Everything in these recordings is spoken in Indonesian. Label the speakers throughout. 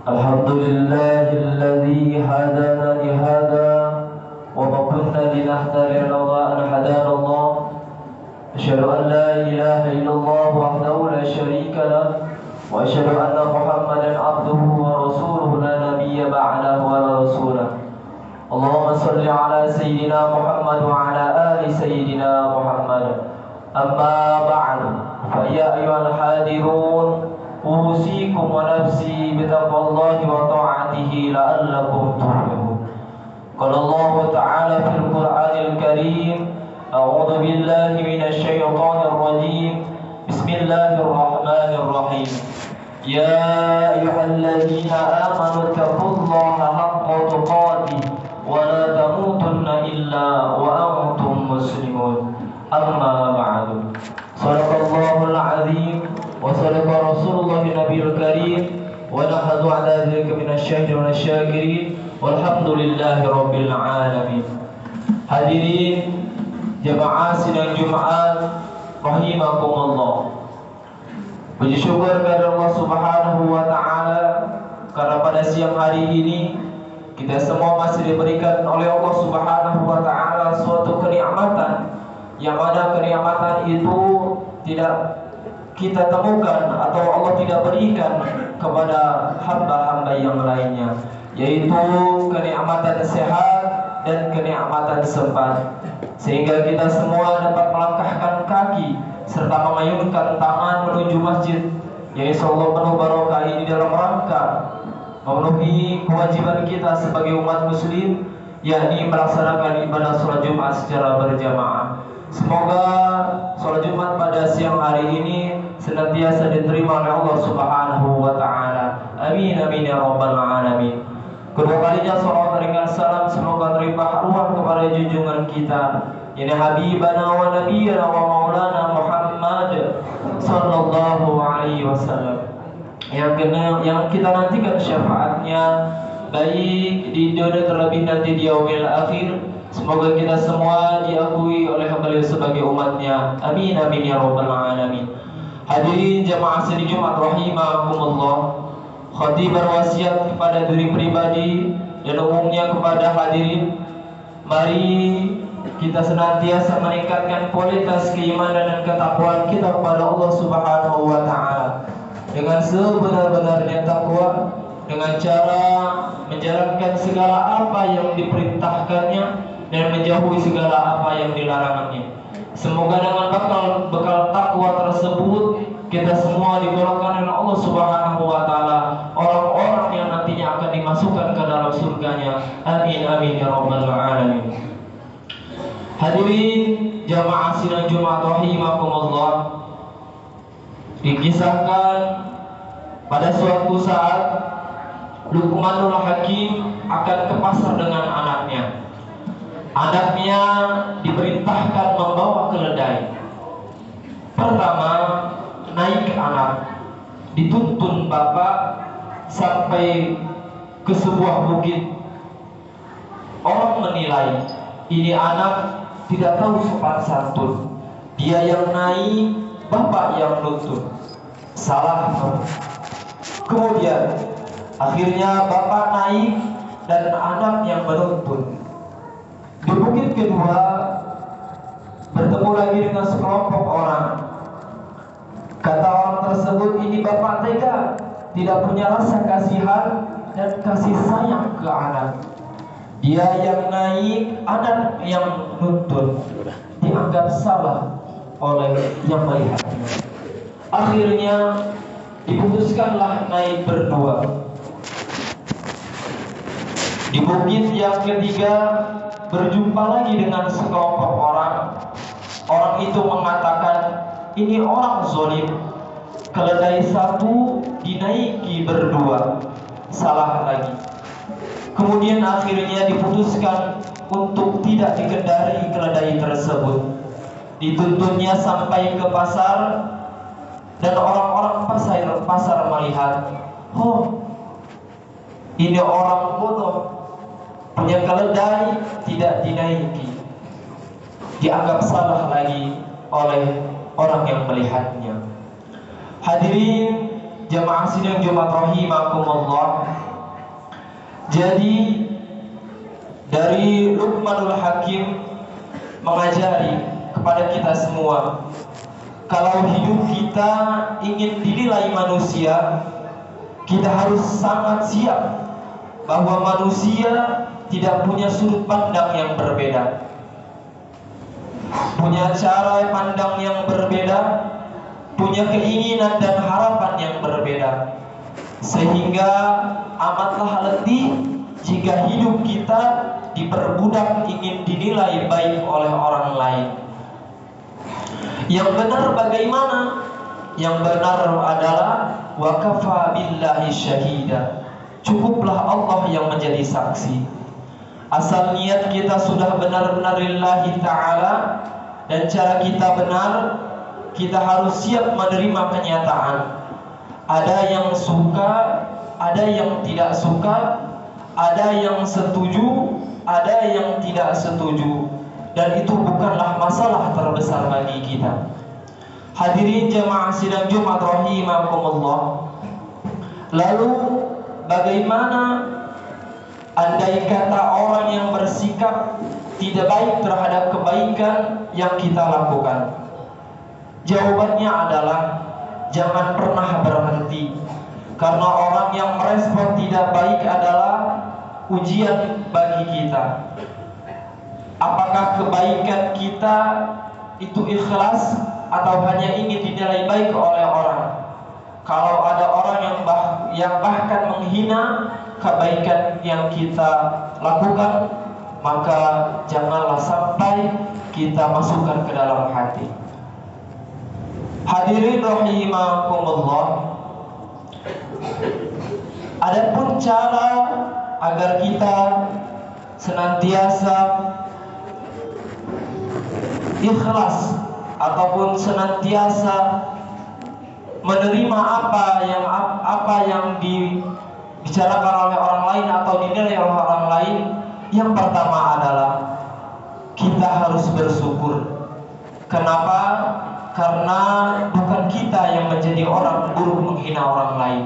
Speaker 1: الحمد لله الذي هدانا لهذا وما كنا لنهتدي لولا أن هدانا الله. أشهد أن لا إله إلا الله وحده لا شريك له وأشهد أن محمدا عبده ورسوله لا نبي بعده ولا رسوله. اللهم صل على سيدنا محمد وعلى آل سيدنا محمد. أما بعد فيا أيها الحاضرون أوصيكم ونفسي بتقوى الله وطاعته لعلكم تفلحون. قال الله تعالى في القرآن الكريم: أعوذ بالله من الشيطان الرجيم. بسم الله الرحمن الرحيم. يا أيها الذين آمنوا اتقوا الله حق تقاته ولا تموتن إلا وأنتم مسلمون. أما بعد. صدق الله العظيم وصدق رسول الله النبي الكريم ونحن على ذلك من الشاهدين والشاكرين والحمد لله رب العالمين. Hadirin jemaah sidang Jumat rahimakumullah. Puji syukur kepada Allah Subhanahu wa taala karena pada siang hari ini kita semua masih diberikan oleh Allah Subhanahu wa taala suatu kenikmatan yang mana kenikmatan itu tidak kita temukan atau Allah tidak berikan kepada hamba-hamba yang lainnya, yaitu kenikmatan sehat dan kenikmatan sempat, sehingga kita semua dapat melangkahkan kaki serta mengayunkan tangan menuju masjid yang insyaallah penuh barokah ini dalam rangka memenuhi kewajiban kita sebagai umat muslim, yakni melaksanakan ibadah sholat Jumat secara berjamaah. Semoga sholat Jumat pada siang hari ini senantiasa diterima oleh Allah Subhanahu wa taala. Amin amin ya rabbal alamin. Kedua kalinya salawat dan salam semoga terlimpah ruah kepada junjungan kita, yakni Habibana wa Nabiyana wa Maulana Muhammad sallallahu alaihi wasallam, yang kita nantikan syafaatnya baik di dunia terlebih nanti di yaumil akhir. Semoga kita semua diakui oleh beliau sebagai umatnya. Amin amin ya rabbal alamin. Hadirin jamaah sidang Jumat rahimakumullah. Khatib berwasiat kepada diri pribadi dan umumnya kepada hadirin, mari kita senantiasa meningkatkan kualitas keimanan dan ketakwaan kita kepada Allah Subhanahu wa taala dengan sebenar-benarnya takwa, dengan cara menjalankan segala apa yang diperintahkannya dan menjauhi segala apa yang dilarangannya. Semoga dengan bekal takwa tersebut kita semua digolongkan oleh Allah Subhanahu wa taala orang-orang yang nantinya akan dimasukkan ke dalam surganya. Amin amin ya rabbal alamin. Hadirin jamaah sidang Jumat rahimakumullah, dikisahkan pada suatu saat Luqmanul Hakim akan ke pasar dengan anaknya. Anaknya diperintahkan membawa keledai. Pertama, naik anak, dituntun bapak sampai ke sebuah bukit. Orang menilai ini anak tidak tahu sopan santun. Dia yang naik, bapak yang nuntun. Salah. Kemudian akhirnya bapak naik dan anak yang menuntun. Di bukit kedua bertemu lagi dengan sekelompok orang. Kata orang tersebut, ini bapak tega, tidak punya rasa kasihan dan kasih sayang ke anak. Dia yang naik, anak yang nuntun, dianggap salah oleh yang melihatnya. Akhirnya diputuskanlah naik berdua. Di bukit yang ketiga berjumpa lagi dengan sekelompok orang. Orang itu mengatakan, ini orang zalim. Keledai satu dinaiki berdua. Salah lagi. Kemudian akhirnya diputuskan untuk tidak dikendari keledai tersebut. Dituntunnya sampai ke pasar dan orang-orang pasar melihat, oh, ini orang bodoh, punya keledai tidak dinaiki. Dianggap salah lagi oleh orang yang melihatnya. Hadirin jamaah sidang Jumat rahimakumullah. Jadi dari Luqmanul Hakim mengajari kepada kita semua, kalau hidup kita ingin dinilai manusia, kita harus sangat siap bahwa manusia tidak punya sudut pandang yang berbeda, punya cara pandang yang berbeda, punya keinginan dan harapan yang berbeda, sehingga amatlah letih jika hidup kita diperbudak ingin dinilai baik oleh orang lain. Yang benar bagaimana? Yang benar adalah wa kafa billahi syahida. Cukuplah Allah yang menjadi saksi. Asal niat kita sudah benar-benar lillahi ta'ala dan cara kita benar, kita harus siap menerima kenyataan. Ada yang suka, ada yang tidak suka, ada yang setuju, ada yang tidak setuju, dan itu bukanlah masalah terbesar bagi kita. Hadirin jamaah sidang Jumat rahimakumullah. Lalu bagaimana andai kata orang yang bersikap tidak baik terhadap kebaikan yang kita lakukan? Jawabannya adalah jangan pernah berhenti, karena orang yang merespon tidak baik adalah ujian bagi kita. Apakah kebaikan kita itu ikhlas atau hanya ingin dinilai baik oleh orang? Kalau ada orang yang bahkan menghina kebaikan yang kita lakukan, maka janganlah sampai kita masukkan ke dalam hati. Hadirin rahimakumullah. Adapun cara agar kita senantiasa ikhlas ataupun senantiasa menerima apa yang dibicarakan oleh orang lain atau dinilai oleh orang lain, yang pertama adalah kita harus bersyukur. Kenapa? Karena bukan kita yang menjadi orang buruk menghina orang lain.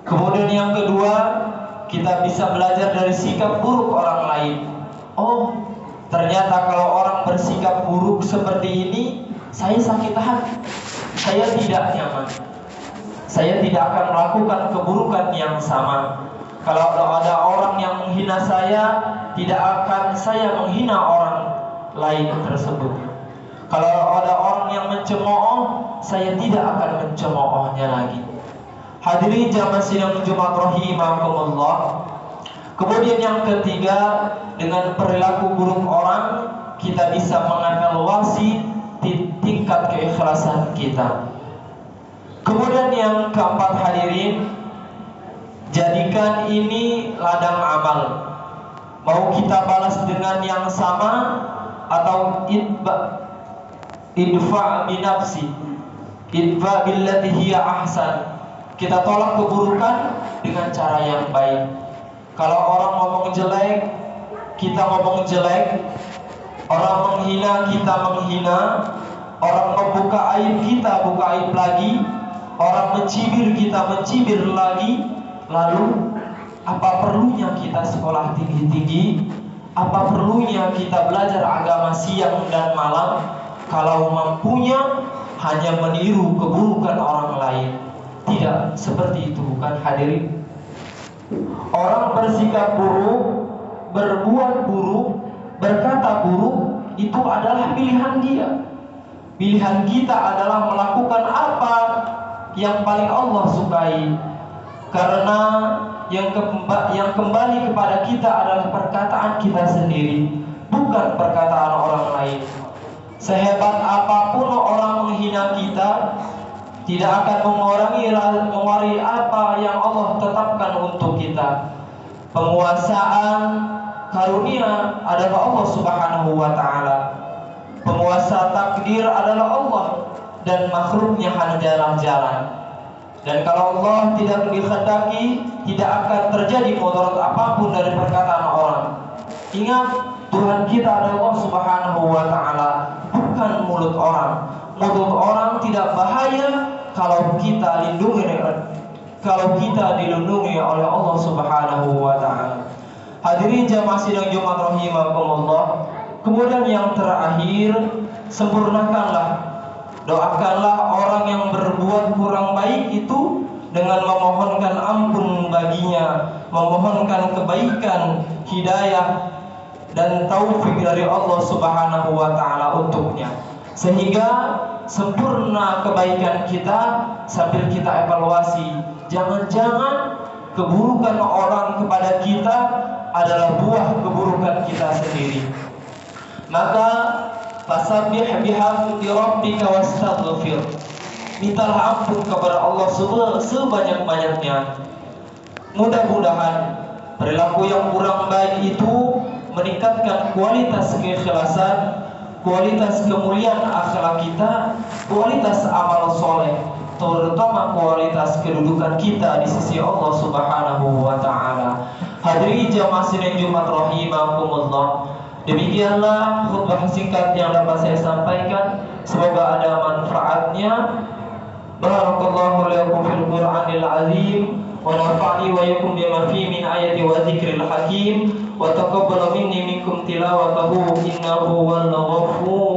Speaker 1: Kemudian yang kedua, kita bisa belajar dari sikap buruk orang lain. Oh, ternyata kalau orang bersikap buruk seperti ini, saya sakit hati, saya tidak nyaman, saya tidak akan melakukan keburukan yang sama. Kalau ada orang yang menghina saya, tidak akan saya menghina orang lain tersebut. Kalau ada orang yang mencemooh, saya tidak akan mencemoohnya lagi. Hadirin jamaah sidang Jumat rahimakumullah. Kemudian yang ketiga, dengan perilaku buruk orang, kita bisa mengevaluasi tingkat keikhlasan kita. Kemudian yang keempat, hadirin, jadikan ini ladang amal. Mau kita balas dengan yang sama atau idfa binafsi, idfa billati hiya ahsan. Kita tolak keburukan dengan cara yang baik. Kalau orang ngomong jelek, kita ngomong jelek. Orang menghina, kita menghina. Orang membuka aib, kita buka aib lagi. Orang mencibir, kita mencibir lagi. Lalu apa perlunya kita sekolah tinggi-tinggi? Apa perlunya kita belajar agama siang dan malam kalau mampunya hanya meniru keburukan orang lain? Tidak seperti itu, bukan hadirin. Orang bersikap buruk, berbuat buruk, berkata buruk, itu adalah pilihan dia. Pilihan kita adalah melakukan apa yang paling Allah sukai. Karena yang kembali kepada kita adalah perkataan kita sendiri, bukan perkataan orang lain. Sehebat apapun orang menghina kita, tidak akan mengurangi apa yang Allah tetapkan untuk kita. Penguasaan karunia adalah Allah Subhanahu wa ta'ala. Penguasa takdir adalah Allah, dan makhluknya hanyalah jalan. Dan kalau Allah tidak dikehendaki, tidak akan terjadi mudarat apapun dari perkataan orang. Ingat, Tuhan kita adalah Allah Subhanahu wa ta'ala, bukan mulut orang. Mulut orang tidak bahaya
Speaker 2: kalau kita dilindungi oleh Allah Subhanahu wa taala. Hadirin jamaah sidang Jumat rahimakumullah. Kemudian yang terakhir, sempurnakanlah, doakanlah orang yang berbuat kurang baik itu dengan memohonkan ampun baginya, memohonkan kebaikan, hidayah dan taufik dari Allah Subhanahu wa taala untuknya. Sehingga sempurna kebaikan kita sambil kita evaluasi. Jangan-jangan keburukan orang kepada kita adalah buah keburukan kita sendiri. Maka fasabbih bihamdi rabbika wastaghfir. Mintalah ampun kepada Allah sebanyak-banyaknya. Mudah-mudahan perilaku yang kurang baik itu meningkatkan kualitas keikhlasan, kualitas kemuliaan akhlak kita, kualitas amal soleh, terutama kualitas kedudukan kita di sisi Allah Subhanahu wa taala. Hadirin jamaah sidang Jumat rahimakumullah. Demikianlah khutbah singkat yang dapat saya sampaikan. Semoga ada manfaatnya. Barakallahu lakum fil Qur'anil azim wa nafa'ni wa yakum bima fi min ayati wa dzikril hakim wa taqabbal minni minkum tilawatahu innahu wal ghafur